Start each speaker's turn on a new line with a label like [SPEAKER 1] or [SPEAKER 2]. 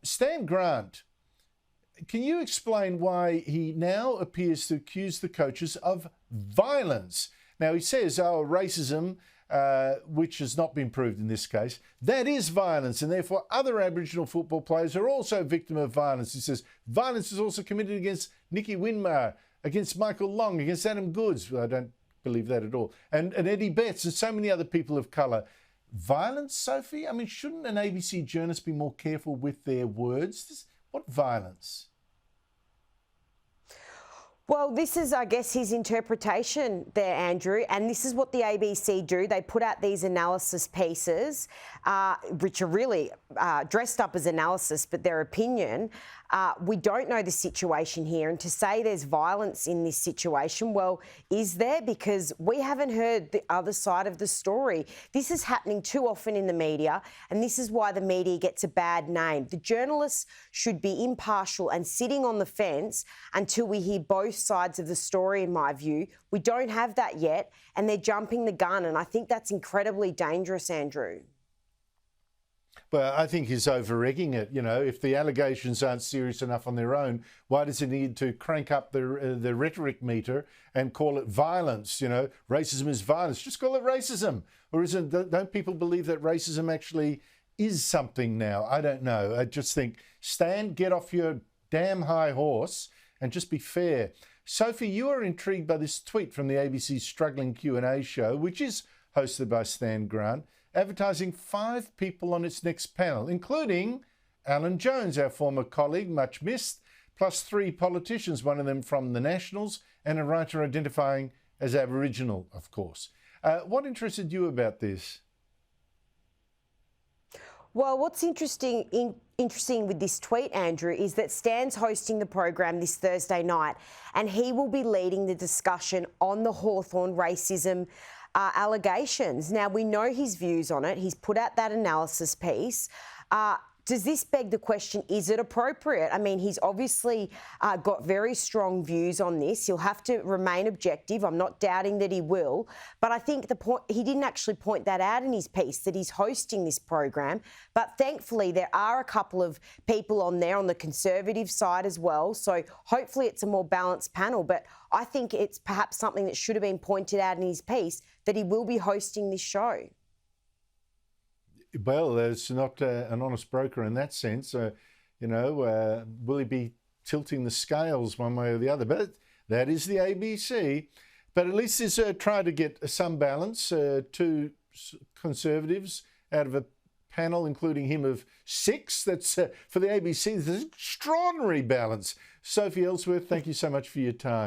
[SPEAKER 1] Stan Grant, can you explain why he now appears to accuse the coaches of violence? Now, he says, racism, which has not been proved in this case, that is violence, and therefore other Aboriginal football players are also a victim of violence. He says violence is also committed against Nicky Winmar, against Michael Long, against Adam Goods. Well, I don't believe that at all. And Eddie Betts and so many other people of colour. Violence, Sophie? I mean, shouldn't an ABC journalist be more careful with their words? What violence?
[SPEAKER 2] Well, this is, I guess, his interpretation there, Andrew, and this is what the ABC do. They put out these analysis pieces, which are really dressed up as analysis, but their opinion. We don't know the situation here, and to say there's violence in this situation, well, is there? Because we haven't heard the other side of the story. This is happening too often in the media, and this is why the media gets a bad name. The journalists should be impartial and sitting on the fence until we hear both sides of the story, in my view. We don't have that yet, and they're jumping the gun, and I think that's incredibly dangerous, Andrew.
[SPEAKER 1] Well, I think he's over-egging it. You know, if the allegations aren't serious enough on their own, why does he need to crank up the rhetoric meter and call it violence? You know, racism is violence. Just call it racism. Or don't people believe that racism actually is something now? I don't know. I just think, Stan, get off your damn high horse and just be fair. Sophie, you are intrigued by this tweet from the ABC's Struggling Q&A show, which is hosted by Stan Grant, advertising 5 people on its next panel, including Alan Jones, our former colleague, much missed, plus 3 politicians, one of them from the Nationals, and a writer identifying as Aboriginal, of course. What interested you about this?
[SPEAKER 2] Well, what's interesting with this tweet, Andrew, is that Stan's hosting the program this Thursday night, and he will be leading the discussion on the Hawthorn racism allegations. Now, we know his views on it. He's put out that analysis piece. Does this beg the question, is it appropriate? I mean, he's obviously got very strong views on this. He'll have to remain objective. I'm not doubting that he will. But I think he didn't actually point that out in his piece, that he's hosting this program. But thankfully, there are a couple of people on there on the Conservative side as well. So hopefully it's a more balanced panel. But I think it's perhaps something that should have been pointed out in his piece, that he will be hosting this show.
[SPEAKER 1] Well, there's not an honest broker in that sense. You know, will he be tilting the scales one way or the other? But that is the ABC. But at least he's tried to get some balance. 2 Conservatives out of a panel, including him, of 6. That's for the ABC. There's extraordinary balance. Sophie Elsworth, thank you so much for your time.